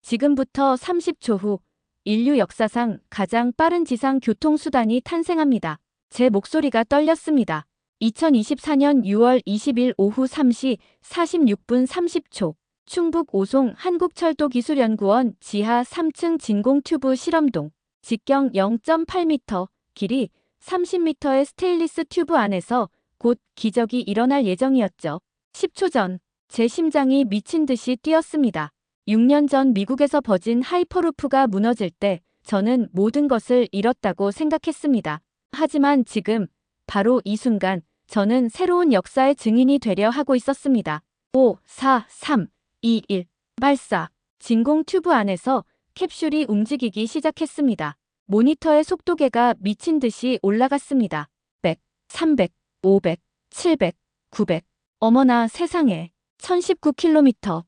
지금부터 30초 후 인류 역사상 가장 빠른 지상 교통수단이 탄생합니다. 제 목소리가 떨렸습니다. 2024년 6월 20일 오후 3시 46분 30초 충북 오송 한국철도기술연구원 지하 3층 진공 튜브 실험동 직경 0.8m, 길이 30m의 스테인리스 튜브 안에서 곧 기적이 일어날 예정이었죠. 10초 전 제 심장이 미친 듯이 뛰었습니다. 6년 전 미국에서 버진 하이퍼루프가 무너질 때 저는 모든 것을 잃었다고 생각했습니다. 하지만 지금 바로 이 순간 저는 새로운 역사의 증인이 되려 하고 있었습니다. 5, 4, 3, 2, 1 발사. 진공 튜브 안에서 캡슐이 움직이기 시작했습니다. 모니터의 속도계가 미친 듯이 올라갔습니다. 100, 300, 500, 700, 900. 어머나 세상에. 1019km.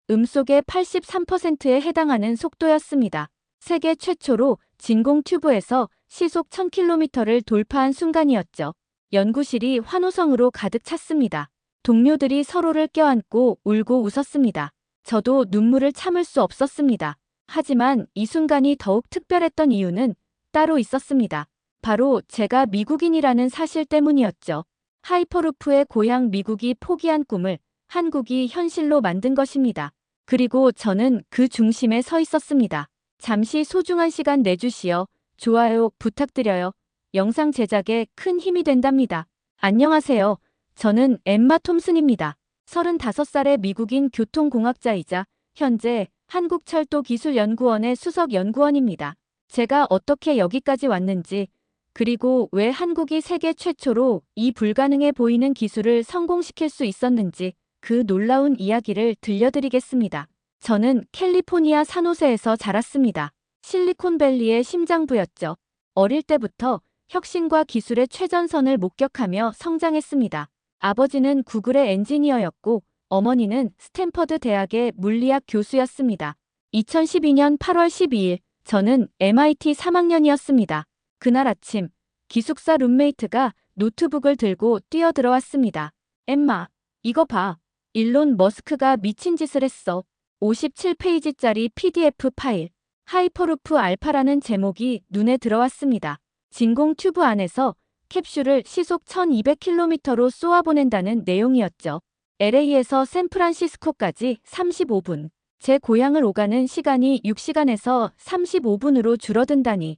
음속의 83%에 해당하는 속도였습니다. 세계 최초로 진공 튜브에서 시속 1000km를 돌파한 순간이었죠. 연구실이 환호성으로 가득 찼습니다. 동료들이 서로를 껴안고 울고 웃었습니다. 저도 눈물을 참을 수 없었습니다. 하지만 이 순간이 더욱 특별했던 이유는 따로 있었습니다. 바로 제가 미국인이라는 사실 때문이었죠. 하이퍼루프의 고향 미국이 포기한 꿈을 한국이 현실로 만든 것입니다. 그리고 저는 그 중심에 서 있었습니다. 잠시 소중한 시간 내주시어 좋아요 부탁드려요. 영상 제작에 큰 힘이 된답니다. 안녕하세요. 저는 엠마 톰슨입니다. 35살의 미국인 교통공학자이자 현재 한국철도기술연구원의 수석연구원입니다. 제가 어떻게 여기까지 왔는지, 그리고 왜 한국이 세계 최초로 이 불가능해 보이는 기술을 성공시킬 수 있었는지 그 놀라운 이야기를 들려드리겠습니다. 저는 캘리포니아 산호세에서 자랐습니다. 실리콘밸리의 심장부였죠. 어릴 때부터 혁신과 기술의 최전선을 목격하며 성장했습니다. 아버지는 구글의 엔지니어였고 어머니는 스탠퍼드 대학의 물리학 교수였습니다. 2012년 8월 12일 저는 MIT 3학년이었습니다. 그날 아침 기숙사 룸메이트가 노트북을 들고 뛰어들어왔습니다. 엠마, 이거 봐. 일론 머스크가 미친 짓을 했어. 57페이지짜리 PDF 파일. 하이퍼루프 알파라는 제목이 눈에 들어왔습니다. 진공 튜브 안에서 캡슐을 시속 1200km로 쏘아보낸다는 내용이었죠. LA에서 샌프란시스코까지 35분. 제 고향을 오가는 시간이 6시간에서 35분으로 줄어든다니.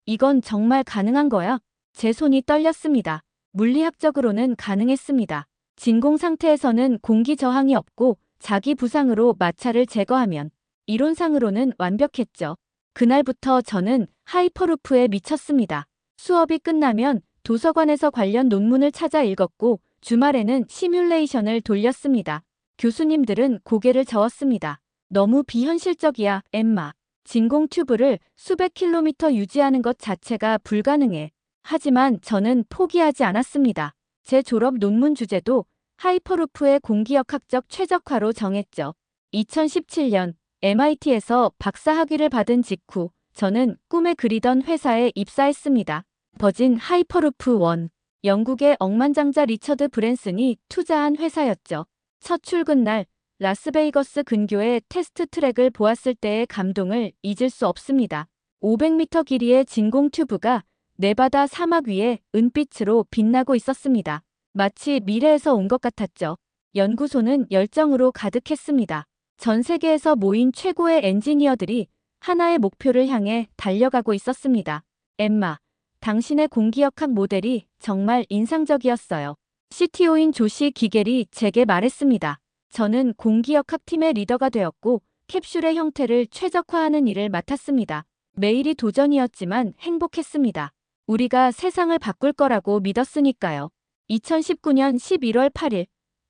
이건 정말 가능한 거야? 제 손이 떨렸습니다. 물리학적으로는 가능했습니다. 진공 상태에서는 공기 저항이 없고 자기 부상으로 마찰을 제거하면 이론상으로는 완벽했죠. 그날부터 저는 하이퍼루프에 미쳤습니다. 수업이 끝나면 도서관에서 관련 논문을 찾아 읽었고 주말에는 시뮬레이션을 돌렸습니다. 교수님들은 고개를 저었습니다. 너무 비현실적이야, 엠마. 진공 튜브를 수백 킬로미터 유지하는 것 자체가 불가능해. 하지만 저는 포기하지 않았습니다. 제 졸업 논문 주제도 하이퍼루프의 공기역학적 최적화로 정했죠. 2017년 MIT에서 박사학위를 받은 직후 저는 꿈에 그리던 회사에 입사했습니다. 버진 하이퍼루프 1. 영국의 억만장자 리처드 브랜슨이 투자한 회사였죠. 첫 출근 날 라스베이거스 근교의 테스트 트랙을 보았을 때의 감동을 잊을 수 없습니다. 500m 길이의 진공 튜브가 네바다 사막 위에 은빛으로 빛나고 있었습니다. 마치 미래에서 온 것 같았죠. 연구소는 열정으로 가득했습니다. 전 세계에서 모인 최고의 엔지니어들이 하나의 목표를 향해 달려가고 있었습니다. 엠마, 당신의 공기역학 모델이 정말 인상적이었어요. CTO인 조시 기겔이 제게 말했습니다. 저는 공기역학 팀의 리더가 되었고 캡슐의 형태를 최적화하는 일을 맡았습니다. 매일이 도전이었지만 행복했습니다. 우리가 세상을 바꿀 거라고 믿었으니까요. 2019년 11월 8일,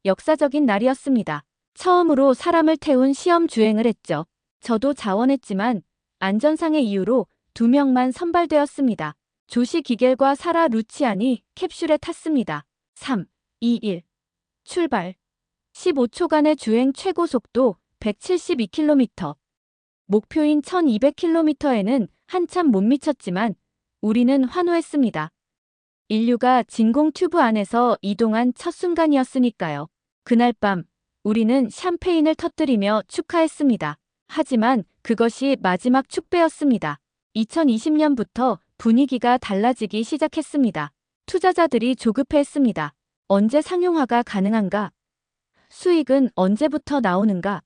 역사적인 날이었습니다. 처음으로 사람을 태운 시험 주행을 했죠. 저도 자원했지만 안전상의 이유로 2명만 선발되었습니다. 조시 기겔과 사라 루치안이 캡슐에 탔습니다. 3, 2, 1. 출발. 15초간의 주행 최고 속도 172km. 목표인 1200km에는 한참 못 미쳤지만 우리는 환호했습니다. 인류가 진공 튜브 안에서 이동한 첫 순간이었으니까요. 그날 밤 우리는 샴페인을 터뜨리며 축하했습니다. 하지만 그것이 마지막 축배였습니다. 2020년부터 분위기가 달라지기 시작했습니다. 투자자들이 조급해했습니다. 언제 상용화가 가능한가? 수익은 언제부터 나오는가?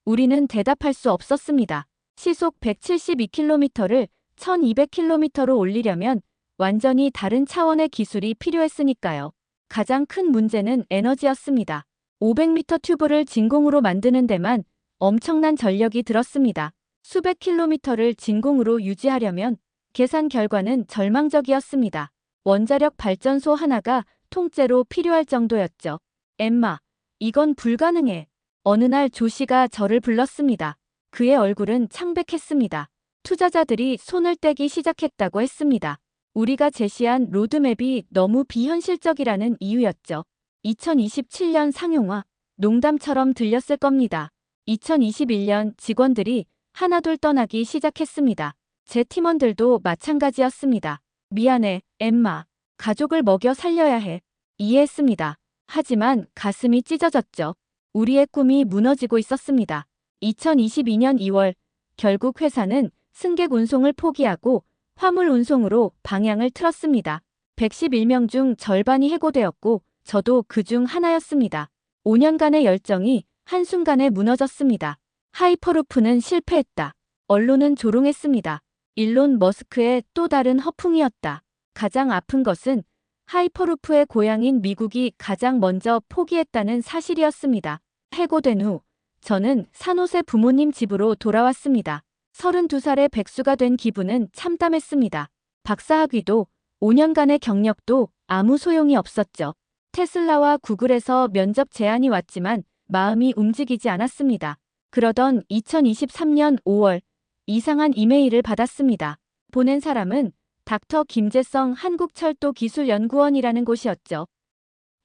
우리는 대답할 수 없었습니다. 시속 172km를 1200km로 올리려면 완전히 다른 차원의 기술이 필요했으니까요. 가장 큰 문제는 에너지였습니다. 500m 튜브를 진공으로 만드는 데만 엄청난 전력이 들었습니다. 수백 킬로미터를 진공으로 유지하려면 계산 결과는 절망적이었습니다. 원자력 발전소 하나가 통째로 필요할 정도였죠. 엠마, 이건 불가능해. 어느 날 조 씨가 저를 불렀습니다. 그의 얼굴은 창백했습니다. 투자자들이 손을 떼기 시작했다고 했습니다. 우리가 제시한 로드맵이 너무 비현실적이라는 이유였죠. 2027년 상용화, 농담처럼 들렸을 겁니다. 2021년 직원들이 하나둘 떠나기 시작했습니다. 제 팀원들도 마찬가지였습니다. 미안해, 엠마. 가족을 먹여 살려야 해. 이해했습니다. 하지만 가슴이 찢어졌죠. 우리의 꿈이 무너지고 있었습니다. 2022년 2월, 결국 회사는 승객 운송을 포기하고 화물 운송으로 방향을 틀었습니다. 111명 중 절반이 해고되었고 저도 그 중 하나였습니다. 5년간의 열정이 한순간에 무너졌습니다. 하이퍼루프는 실패했다. 언론은 조롱했습니다. 일론 머스크의 또 다른 허풍이었다. 가장 아픈 것은 하이퍼루프의 고향인 미국이 가장 먼저 포기했다는 사실이었습니다. 해고된 후 저는 산호세 부모님 집으로 돌아왔습니다. 32살의 백수가 된 기분은 참담했습니다. 박사학위도 5년간의 경력도 아무 소용이 없었죠. 테슬라와 구글에서 면접 제안이 왔지만 마음이 움직이지 않았습니다. 그러던 2023년 5월 이상한 이메일을 받았습니다. 보낸 사람은 닥터 김재성 한국철도기술연구원이라는 곳이었죠.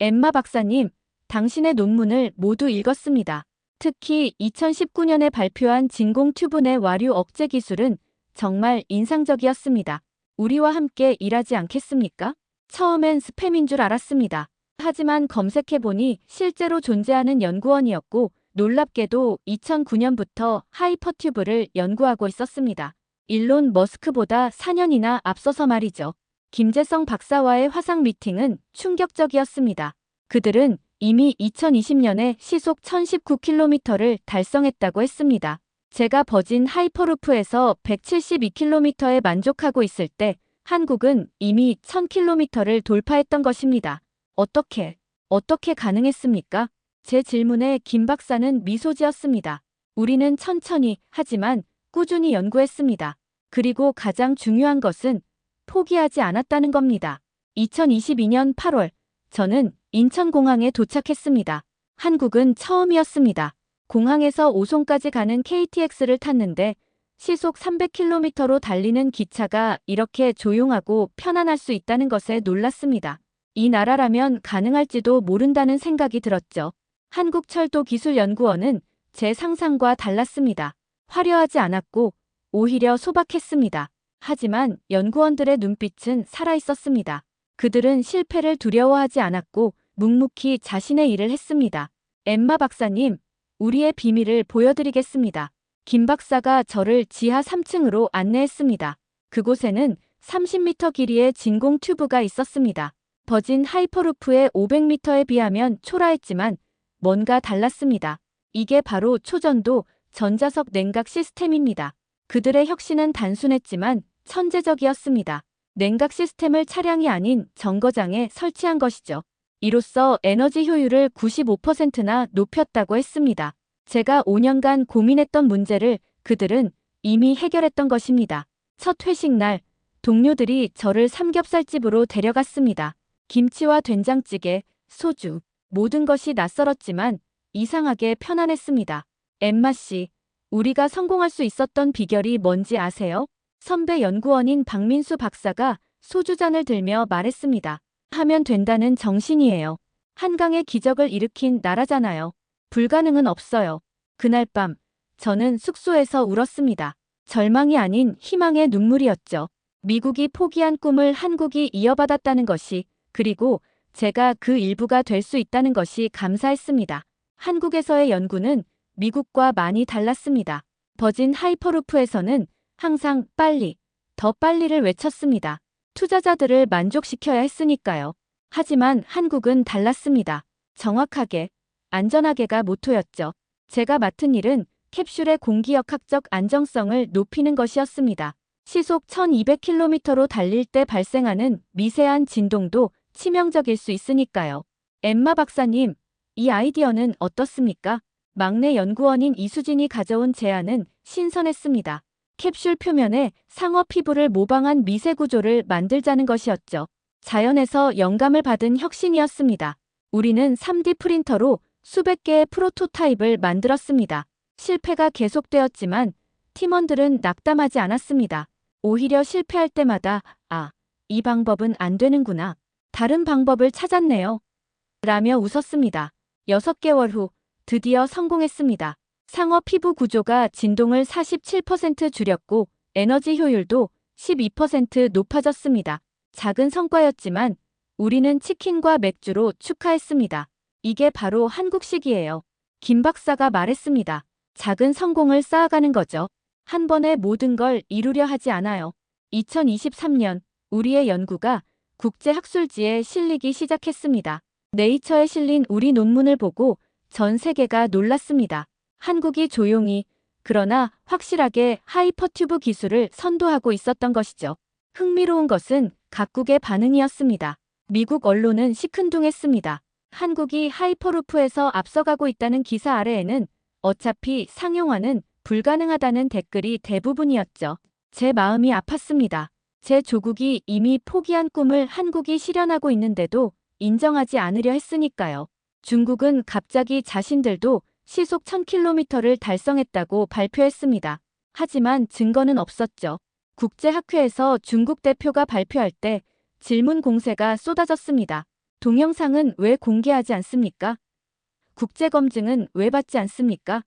엠마 박사님, 당신의 논문을 모두 읽었습니다. 특히 2019년에 발표한 진공 튜브 내 와류 억제 기술은 정말 인상적이었습니다. 우리와 함께 일하지 않겠습니까? 처음엔 스팸인 줄 알았습니다. 하지만 검색해보니 실제로 존재하는 연구원이었고 놀랍게도 2009년부터 하이퍼튜브를 연구하고 있었습니다. 일론 머스크보다 4년이나 앞서서 말이죠. 김재성 박사와의 화상 미팅은 충격적이었습니다. 그들은 이미 2020년에 시속 1019km를 달성했다고 했습니다. 제가 버진 하이퍼루프에서 172km에 만족하고 있을 때 한국은 이미 1000km를 돌파했던 것입니다. 어떻게 가능했습니까? 제 질문에 김 박사는 미소 지었습니다. 우리는 천천히 하지만 꾸준히 연구했습니다. 그리고 가장 중요한 것은 포기하지 않았다는 겁니다. 2022년 8월 저는 인천공항에 도착했습니다. 한국은 처음이었습니다. 공항에서 오송까지 가는 KTX를 탔는데 시속 300km로 달리는 기차가 이렇게 조용하고 편안할 수 있다는 것에 놀랐습니다. 이 나라라면 가능할지도 모른다는 생각이 들었죠. 한국철도기술연구원은 제 상상과 달랐습니다. 화려하지 않았고 오히려 소박했습니다. 하지만 연구원들의 눈빛은 살아있었습니다. 그들은 실패를 두려워하지 않았고 묵묵히 자신의 일을 했습니다. 엠마 박사님, 우리의 비밀을 보여드리겠습니다. 김 박사가 저를 지하 3층으로 안내했습니다. 그곳에는 30m 길이의 진공 튜브가 있었습니다. 버진 하이퍼루프의 500m에 비하면 초라했지만 뭔가 달랐습니다. 이게 바로 초전도 전자석 냉각 시스템입니다. 그들의 혁신은 단순했지만 천재적이었습니다. 냉각 시스템을 차량이 아닌 정거장에 설치한 것이죠. 이로써 에너지 효율을 95%나 높였다고 했습니다. 제가 5년간 고민했던 문제를 그들은 이미 해결했던 것입니다. 첫 회식 날 동료들이 저를 삼겹살집으로 데려갔습니다. 김치와 된장찌개, 소주, 모든 것이 낯설었지만 이상하게 편안했습니다. 엠마 씨, 우리가 성공할 수 있었던 비결이 뭔지 아세요? 선배 연구원인 박민수 박사가 소주잔을 들며 말했습니다. 하면 된다는 정신이에요. 한강의 기적을 일으킨 나라잖아요. 불가능은 없어요. 그날 밤 저는 숙소에서 울었습니다. 절망이 아닌 희망의 눈물이었죠. 미국이 포기한 꿈을 한국이 이어받았다는 것이, 그리고 제가 그 일부가 될 수 있다는 것이 감사했습니다. 한국에서의 연구는 미국과 많이 달랐습니다. 버진 하이퍼루프에서는 항상 빨리, 더 빨리를 외쳤습니다. 투자자들을 만족시켜야 했으니까요. 하지만 한국은 달랐습니다. 정확하게, 안전하게가 모토였죠. 제가 맡은 일은 캡슐의 공기역학적 안정성을 높이는 것이었습니다. 시속 1200km로 달릴 때 발생하는 미세한 진동도 치명적일 수 있으니까요. 엠마 박사님, 이 아이디어는 어떻습니까? 막내 연구원인 이수진이 가져온 제안은 신선했습니다. 캡슐 표면에 상어 피부를 모방한 미세 구조를 만들자는 것이었죠. 자연에서 영감을 받은 혁신이었습니다. 우리는 3D 프린터로 수백 개의 프로토타입을 만들었습니다. 실패가 계속되었지만 팀원들은 낙담하지 않았습니다. 오히려 실패할 때마다 이 방법은 안 되는구나. 다른 방법을 찾았네요. 라며 웃었습니다. 6개월 후 드디어 성공했습니다. 상어 피부 구조가 진동을 47% 줄였고 에너지 효율도 12% 높아졌습니다. 작은 성과였지만 우리는 치킨과 맥주로 축하했습니다. 이게 바로 한국식이에요. 김 박사가 말했습니다. 작은 성공을 쌓아가는 거죠. 한 번에 모든 걸 이루려 하지 않아요. 2023년 우리의 연구가 국제학술지에 실리기 시작했습니다. 네이처에 실린 우리 논문을 보고 전 세계가 놀랐습니다. 한국이 조용히 그러나 확실하게 하이퍼튜브 기술을 선도하고 있었던 것이죠. 흥미로운 것은 각국의 반응이었습니다. 미국 언론은 시큰둥했습니다. 한국이 하이퍼루프에서 앞서가고 있다는 기사 아래에는 어차피 상용화는 불가능하다는 댓글이 대부분이었죠. 제 마음이 아팠습니다. 제 조국이 이미 포기한 꿈을 한국이 실현하고 있는데도 인정하지 않으려 했으니까요. 중국은 갑자기 자신들도 시속 1000km를 달성했다고 발표했습니다. 하지만 증거는 없었죠. 국제학회에서 중국 대표가 발표할 때 질문 공세가 쏟아졌습니다. 동영상은 왜 공개하지 않습니까? 국제검증은 왜 받지 않습니까?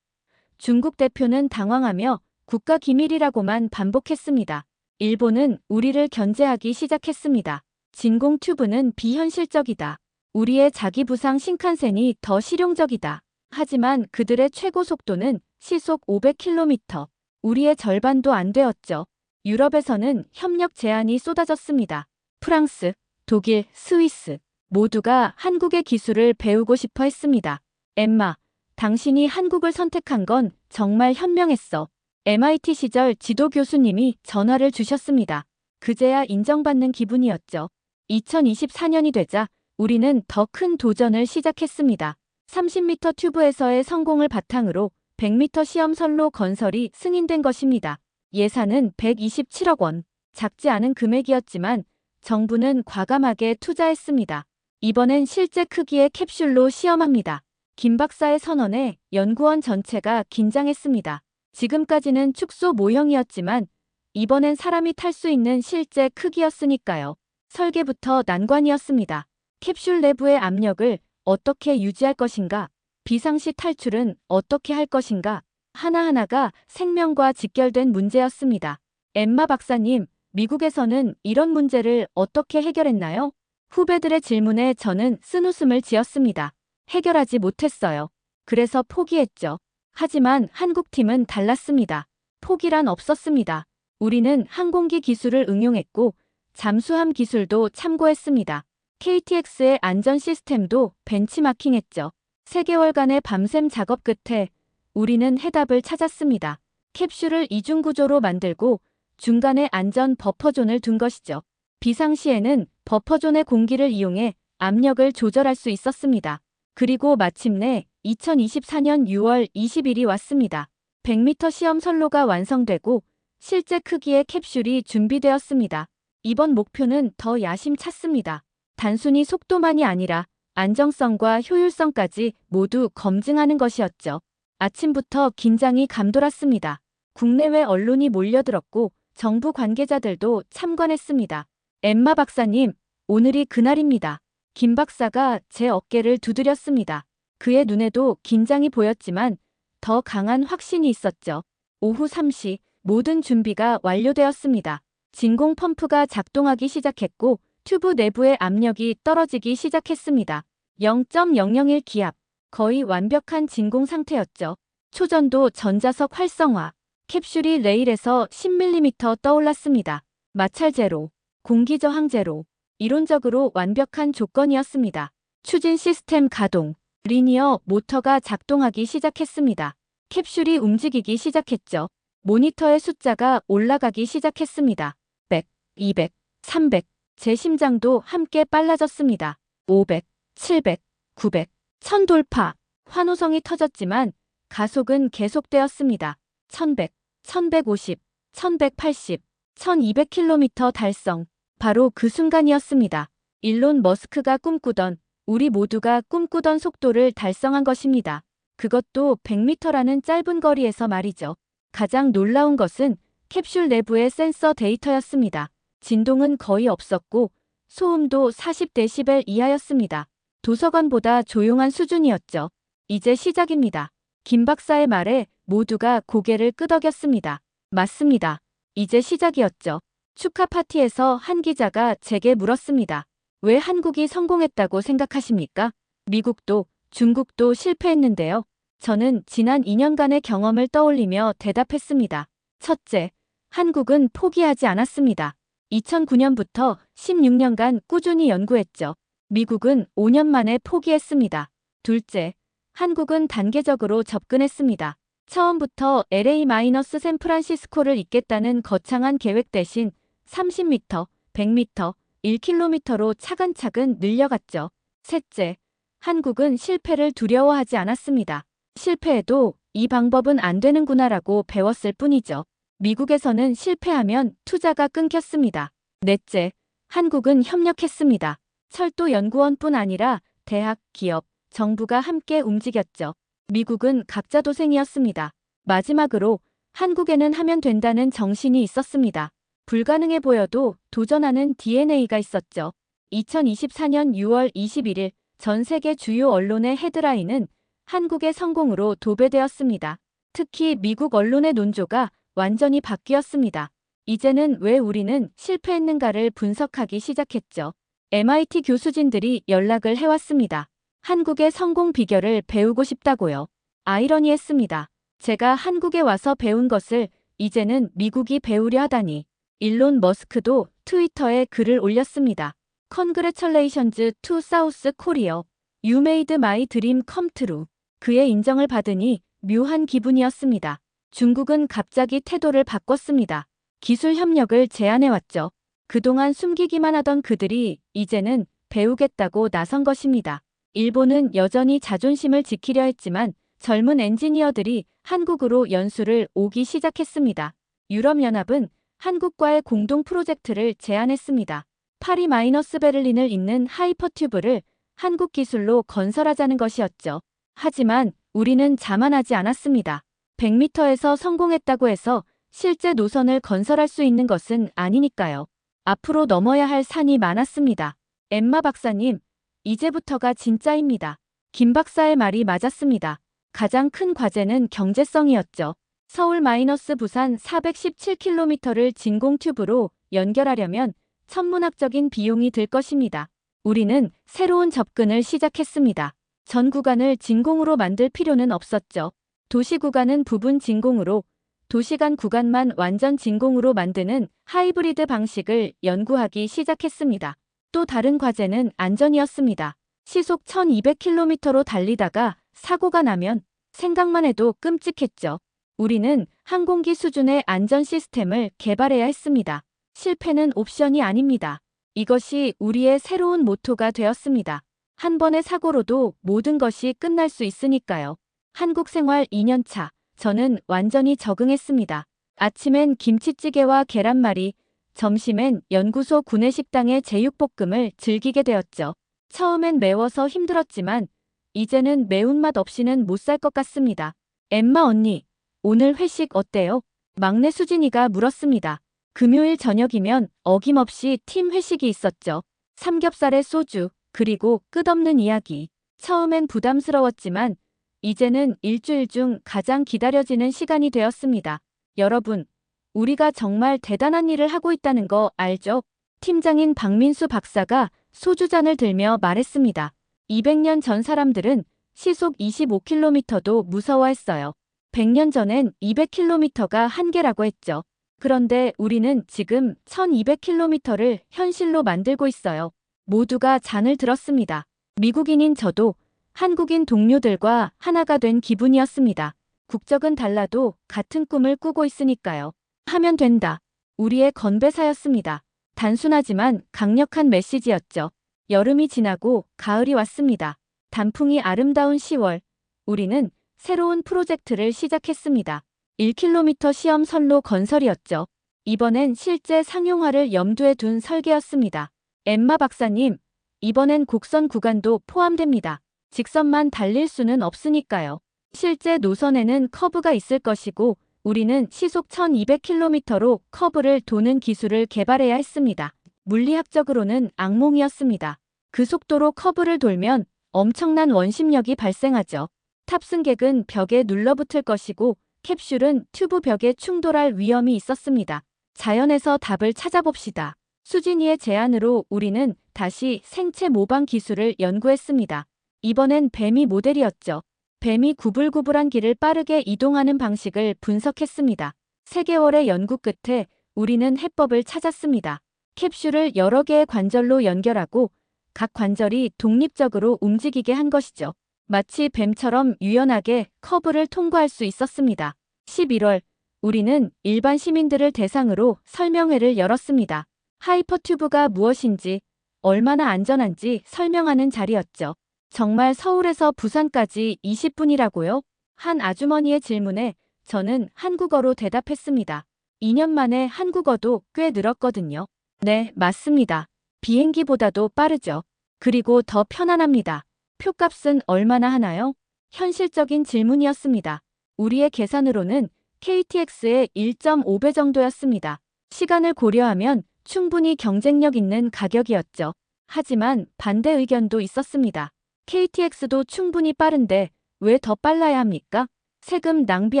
중국 대표는 당황하며 국가기밀이라고만 반복했습니다. 일본은 우리를 견제하기 시작했습니다. 진공 튜브는 비현실적이다. 우리의 자기부상 신칸센이 더 실용적이다. 하지만 그들의 최고 속도는 시속 500km. 우리의 절반도 안 되었죠. 유럽에서는 협력 제안이 쏟아졌습니다. 프랑스, 독일, 스위스 모두가 한국의 기술을 배우고 싶어 했습니다. 엠마, 당신이 한국을 선택한 건 정말 현명했어. MIT 시절 지도 교수님이 전화를 주셨습니다. 그제야 인정받는 기분이었죠. 2024년이 되자 우리는 더 큰 도전을 시작했습니다. 30m 튜브에서의 성공을 바탕으로 100m 시험선로 건설이 승인된 것입니다. 예산은 127억 원. 작지 않은 금액이었지만 정부는 과감하게 투자했습니다. 이번엔 실제 크기의 캡슐로 시험합니다. 김 박사의 선언에 연구원 전체가 긴장했습니다. 지금까지는 축소 모형이었지만 이번엔 사람이 탈 수 있는 실제 크기였으니까요. 설계부터 난관이었습니다. 캡슐 내부의 압력을 어떻게 유지할 것인가? 비상시 탈출은 어떻게 할 것인가? 하나하나가 생명과 직결된 문제였습니다. 엠마 박사님, 미국에서는 이런 문제를 어떻게 해결했나요? 후배들의 질문에 저는 쓴웃음을 지었습니다. 해결하지 못했어요. 그래서 포기했죠. 하지만 한국팀은 달랐습니다. 포기란 없었습니다. 우리는 항공기 기술을 응용했고 잠수함 기술도 참고했습니다. KTX의 안전 시스템도 벤치마킹했죠. 3개월간의 밤샘 작업 끝에 우리는 해답을 찾았습니다. 캡슐을 이중구조로 만들고 중간에 안전 버퍼존을 둔 것이죠. 비상시에는 버퍼존의 공기를 이용해 압력을 조절할 수 있었습니다. 그리고 마침내 2024년 6월 20일이 왔습니다. 100m 시험 선로가 완성되고 실제 크기의 캡슐이 준비되었습니다. 이번 목표는 더 야심찼습니다. 단순히 속도만이 아니라 안정성과 효율성까지 모두 검증하는 것이었죠. 아침부터 긴장이 감돌았습니다. 국내외 언론이 몰려들었고 정부 관계자들도 참관했습니다. 엠마 박사님, 오늘이 그날입니다. 김 박사가 제 어깨를 두드렸습니다. 그의 눈에도 긴장이 보였지만 더 강한 확신이 있었죠. 오후 3시 모든 준비가 완료되었습니다. 진공 펌프가 작동하기 시작했고 튜브 내부의 압력이 떨어지기 시작했습니다. 0.001 기압, 거의 완벽한 진공 상태였죠. 초전도 전자석 활성화. 캡슐이 레일에서 10mm 떠올랐습니다. 마찰 제로, 공기 저항 제로. 이론적으로 완벽한 조건이었습니다. 추진 시스템 가동. 리니어 모터가 작동하기 시작했습니다. 캡슐이 움직이기 시작했죠. 모니터의 숫자가 올라가기 시작했습니다. 100, 200, 300. 제 심장도 함께 빨라졌습니다. 500, 700, 900, 1000 돌파. 환호성이 터졌지만 가속은 계속되었습니다. 1100, 1150, 1180, 1200km 달성. 바로 그 순간이었습니다. 일론 머스크가 꿈꾸던, 우리 모두가 꿈꾸던 속도를 달성한 것입니다. 그것도 100m라는 짧은 거리에서 말이죠. 가장 놀라운 것은 캡슐 내부의 센서 데이터였습니다. 진동은 거의 없었고 소음도 40dB 이하였습니다. 도서관보다 조용한 수준이었죠. 이제 시작입니다. 김 박사의 말에 모두가 고개를 끄덕였습니다. 맞습니다. 이제 시작이었죠. 축하 파티에서 한 기자가 제게 물었습니다. 왜 한국이 성공했다고 생각하십니까? 미국도, 중국도 실패했는데요. 저는 지난 2년간의 경험을 떠올리며 대답했습니다. 첫째, 한국은 포기하지 않았습니다. 2009년부터 16년간 꾸준히 연구했죠. 미국은 5년 만에 포기했습니다. 둘째, 한국은 단계적으로 접근했습니다. 처음부터 LA-샌프란시스코를 잇겠다는 거창한 계획 대신 30m, 100m, 1km로 차근차근 늘려갔죠. 셋째, 한국은 실패를 두려워하지 않았습니다. 실패해도 이 방법은 안 되는구나라고 배웠을 뿐이죠. 미국에서는 실패하면 투자가 끊겼습니다. 넷째, 한국은 협력했습니다. 철도연구원뿐 아니라 대학, 기업, 정부가 함께 움직였죠. 미국은 각자 도생이었습니다. 마지막으로 한국에는 하면 된다는 정신이 있었습니다. 불가능해 보여도 도전하는 DNA가 있었죠. 2024년 6월 21일 전 세계 주요 언론의 헤드라인은 한국의 성공으로 도배되었습니다. 특히 미국 언론의 논조가 완전히 바뀌었습니다. 이제는 왜 우리는 실패했는가를 분석하기 시작했죠. MIT 교수진들이 연락을 해왔습니다. 한국의 성공 비결을 배우고 싶다고요. 아이러니했습니다. 제가 한국에 와서 배운 것을 이제는 미국이 배우려 하다니. 일론 머스크도 트위터에 글을 올렸습니다. Congratulations to South Korea. You made my dream come true. 그의 인정을 받으니 묘한 기분이었습니다. 중국은 갑자기 태도를 바꿨습니다. 기술 협력을 제안해왔죠. 그동안 숨기기만 하던 그들이 이제는 배우겠다고 나선 것입니다. 일본은 여전히 자존심을 지키려 했지만 젊은 엔지니어들이 한국으로 연수를 오기 시작했습니다. 유럽연합은 한국과의 공동 프로젝트를 제안했습니다. 파리-베를린을 잇는 하이퍼튜브를 한국 기술로 건설하자는 것이었죠. 하지만 우리는 자만하지 않았습니다. 100m에서 성공했다고 해서 실제 노선을 건설할 수 있는 것은 아니니까요. 앞으로 넘어야 할 산이 많았습니다. 엠마 박사님, 이제부터가 진짜입니다. 김 박사의 말이 맞았습니다. 가장 큰 과제는 경제성이었죠. 서울-부산 417km를 진공 튜브로 연결하려면 천문학적인 비용이 들 것입니다. 우리는 새로운 접근을 시작했습니다. 전 구간을 진공으로 만들 필요는 없었죠. 도시 구간은 부분 진공으로, 도시 간 구간만 완전 진공으로 만드는 하이브리드 방식을 연구하기 시작했습니다. 또 다른 과제는 안전이었습니다. 시속 1200km로 달리다가 사고가 나면 생각만 해도 끔찍했죠. 우리는 항공기 수준의 안전 시스템을 개발해야 했습니다. 실패는 옵션이 아닙니다. 이것이 우리의 새로운 모토가 되었습니다. 한 번의 사고로도 모든 것이 끝날 수 있으니까요. 한국 생활 2년차, 저는 완전히 적응했습니다. 아침엔 김치찌개와 계란말이, 점심엔 연구소 구내식당의 제육볶음을 즐기게 되었죠. 처음엔 매워서 힘들었지만 이제는 매운맛 없이는 못 살 것 같습니다. 엠마 언니, 오늘 회식 어때요? 막내 수진이가 물었습니다. 금요일 저녁이면 어김없이 팀 회식이 있었죠. 삼겹살에 소주, 그리고 끝없는 이야기. 처음엔 부담스러웠지만 이제는 일주일 중 가장 기다려지는 시간이 되었습니다. 여러분, 우리가 정말 대단한 일을 하고 있다는 거 알죠? 팀장인 박민수 박사가 소주잔을 들며 말했습니다. 200년 전 사람들은 시속 25km도 무서워했어요. 100년 전엔 200km가 한계라고 했죠. 그런데 우리는 지금 1200km를 현실로 만들고 있어요. 모두가 잔을 들었습니다. 미국인인 저도 한국인 동료들과 하나가 된 기분이었습니다. 국적은 달라도 같은 꿈을 꾸고 있으니까요. 하면 된다. 우리의 건배사였습니다. 단순하지만 강력한 메시지였죠. 여름이 지나고 가을이 왔습니다. 단풍이 아름다운 10월. 우리는 새로운 프로젝트를 시작했습니다. 1km 시험 선로 건설이었죠. 이번엔 실제 상용화를 염두에 둔 설계였습니다. 엠마 박사님, 이번엔 곡선 구간도 포함됩니다. 직선만 달릴 수는 없으니까요. 실제 노선에는 커브가 있을 것이고 우리는 시속 1200km로 커브를 도는 기술을 개발해야 했습니다. 물리학적으로는 악몽이었습니다. 그 속도로 커브를 돌면 엄청난 원심력이 발생하죠. 탑승객은 벽에 눌러붙을 것이고 캡슐은 튜브 벽에 충돌할 위험이 있었습니다. 자연에서 답을 찾아봅시다. 수진이의 제안으로 우리는 다시 생체 모방 기술을 연구했습니다. 이번엔 뱀이 모델이었죠. 뱀이 구불구불한 길을 빠르게 이동하는 방식을 분석했습니다. 3개월의 연구 끝에 우리는 해법을 찾았습니다. 캡슐을 여러 개의 관절로 연결하고 각 관절이 독립적으로 움직이게 한 것이죠. 마치 뱀처럼 유연하게 커브를 통과할 수 있었습니다. 11월, 우리는 일반 시민들을 대상으로 설명회를 열었습니다. 하이퍼튜브가 무엇인지, 얼마나 안전한지 설명하는 자리였죠. 정말 서울에서 부산까지 20분이라고요? 한 아주머니의 질문에 저는 한국어로 대답했습니다. 2년 만에 한국어도 꽤 늘었거든요. 네, 맞습니다. 비행기보다도 빠르죠. 그리고 더 편안합니다. 표값은 얼마나 하나요? 현실적인 질문이었습니다. 우리의 계산으로는 KTX의 1.5배 정도였습니다. 시간을 고려하면 충분히 경쟁력 있는 가격이었죠. 하지만 반대 의견도 있었습니다. KTX도 충분히 빠른데 왜 더 빨라야 합니까? 세금 낭비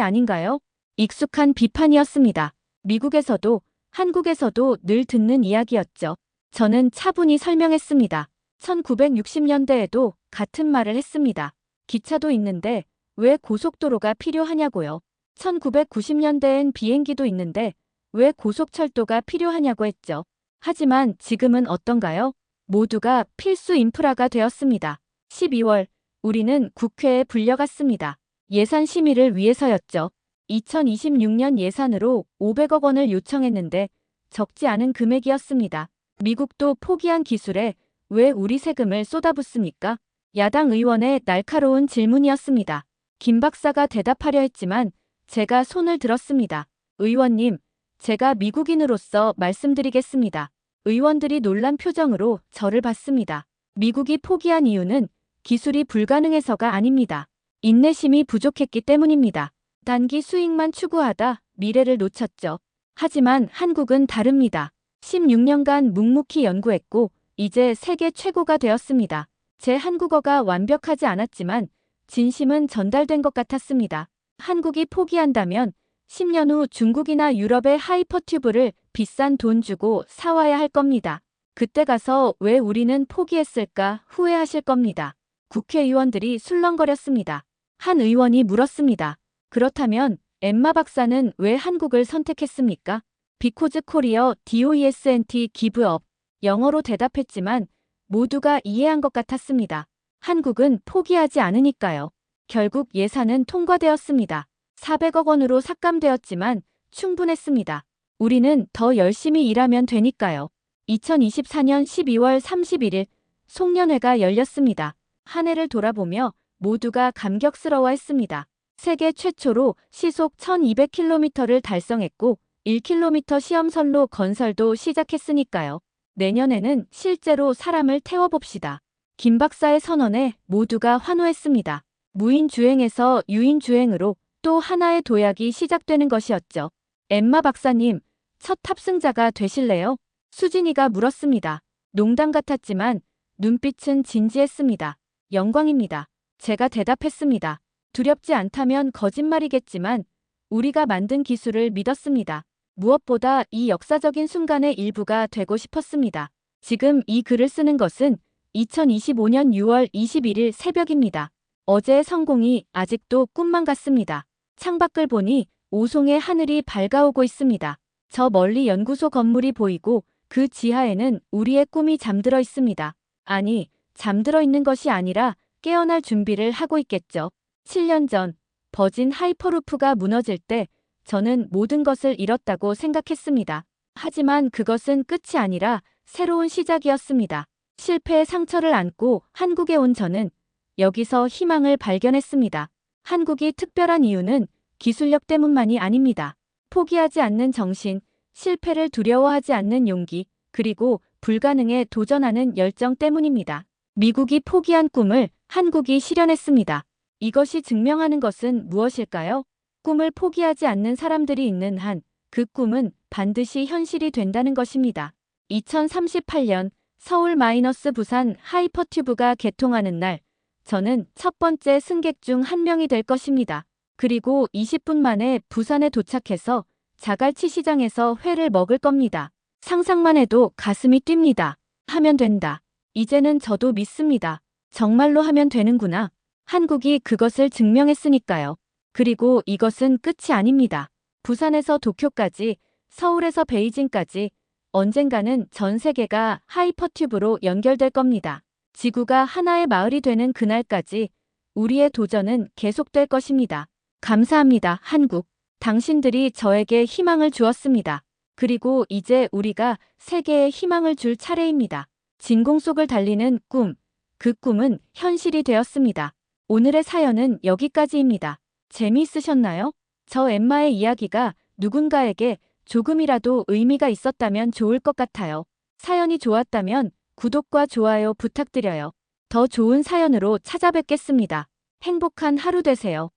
아닌가요? 익숙한 비판이었습니다. 미국에서도 한국에서도 늘 듣는 이야기였죠. 저는 차분히 설명했습니다. 1960년대에도 같은 말을 했습니다. 기차도 있는데 왜 고속도로가 필요하냐고요. 1990년대엔 비행기도 있는데 왜 고속철도가 필요하냐고 했죠. 하지만 지금은 어떤가요? 모두가 필수 인프라가 되었습니다. 12월, 우리는 국회에 불려갔습니다. 예산 심의를 위해서였죠. 2026년 예산으로 500억 원을 요청했는데 적지 않은 금액이었습니다. 미국도 포기한 기술에 왜 우리 세금을 쏟아붓습니까? 야당 의원의 날카로운 질문이었습니다. 김 박사가 대답하려 했지만 제가 손을 들었습니다. 의원님, 제가 미국인으로서 말씀드리겠습니다. 의원들이 놀란 표정으로 저를 봤습니다. 미국이 포기한 이유는 기술이 불가능해서가 아닙니다. 인내심이 부족했기 때문입니다. 단기 수익만 추구하다 미래를 놓쳤죠. 하지만 한국은 다릅니다. 16년간 묵묵히 연구했고 이제 세계 최고가 되었습니다. 제 한국어가 완벽하지 않았지만 진심은 전달된 것 같았습니다. 한국이 포기한다면 10년 후 중국이나 유럽의 하이퍼튜브를 비싼 돈 주고 사와야 할 겁니다. 그때 가서 왜 우리는 포기했을까 후회하실 겁니다. 국회의원들이 술렁거렸습니다. 한 의원이 물었습니다. 그렇다면 엠마 박사는 왜 한국을 선택했습니까? Because Korea DOESNT give up. 영어로 대답했지만 모두가 이해한 것 같았습니다. 한국은 포기하지 않으니까요. 결국 예산은 통과되었습니다. 400억 원으로 삭감되었지만 충분했습니다. 우리는 더 열심히 일하면 되니까요. 2024년 12월 31일 송년회가 열렸습니다. 한 해를 돌아보며 모두가 감격스러워했습니다. 세계 최초로 시속 1200km를 달성했고 1km 시험선로 건설도 시작했으니까요. 내년에는 실제로 사람을 태워봅시다. 김 박사의 선언에 모두가 환호했습니다. 무인주행에서 유인주행으로 또 하나의 도약이 시작되는 것이었죠. 엠마 박사님, 첫 탑승자가 되실래요? 수진이가 물었습니다. 농담 같았지만 눈빛은 진지했습니다. 영광입니다. 제가 대답했습니다. 두렵지 않다면 거짓말이겠지만 우리가 만든 기술을 믿었습니다. 무엇보다 이 역사적인 순간의 일부가 되고 싶었습니다. 지금 이 글을 쓰는 것은 2025년 6월 21일 새벽입니다. 어제의 성공이 아직도 꿈만 같습니다. 창밖을 보니 오송의 하늘이 밝아오고 있습니다. 저 멀리 연구소 건물이 보이고 그 지하에는 우리의 꿈이 잠들어 있습니다. 아니, 잠들어 있는 것이 아니라 깨어날 준비를 하고 있겠죠. 7년 전 버진 하이퍼루프가 무너질 때 저는 모든 것을 잃었다고 생각했습니다. 하지만 그것은 끝이 아니라 새로운 시작이었습니다. 실패의 상처를 안고 한국에 온 저는 여기서 희망을 발견했습니다. 한국이 특별한 이유는 기술력 때문만이 아닙니다. 포기하지 않는 정신, 실패를 두려워하지 않는 용기, 그리고 불가능에 도전하는 열정 때문입니다. 미국이 포기한 꿈을 한국이 실현했습니다. 이것이 증명하는 것은 무엇일까요? 꿈을 포기하지 않는 사람들이 있는 한 그 꿈은 반드시 현실이 된다는 것입니다. 2038년 서울 마이너스 부산 하이퍼튜브가 개통하는 날, 저는 첫 번째 승객 중 한 명이 될 것입니다. 그리고 20분 만에 부산에 도착해서 자갈치 시장에서 회를 먹을 겁니다. 상상만 해도 가슴이 뜁니다. 하면 된다. 이제는 저도 믿습니다. 정말로 하면 되는구나. 한국이 그것을 증명했으니까요. 그리고 이것은 끝이 아닙니다. 부산에서 도쿄까지, 서울에서 베이징까지 언젠가는 전 세계가 하이퍼튜브로 연결될 겁니다. 지구가 하나의 마을이 되는 그날까지 우리의 도전은 계속될 것입니다. 감사합니다, 한국. 당신들이 저에게 희망을 주었습니다. 그리고 이제 우리가 세계에 희망을 줄 차례입니다. 진공 속을 달리는 꿈, 그 꿈은 현실이 되었습니다. 오늘의 사연은 여기까지입니다. 재미있으셨나요? 저 엠마의 이야기가 누군가에게 조금이라도 의미가 있었다면 좋을 것 같아요. 사연이 좋았다면 구독과 좋아요 부탁드려요. 더 좋은 사연으로 찾아뵙겠습니다. 행복한 하루 되세요.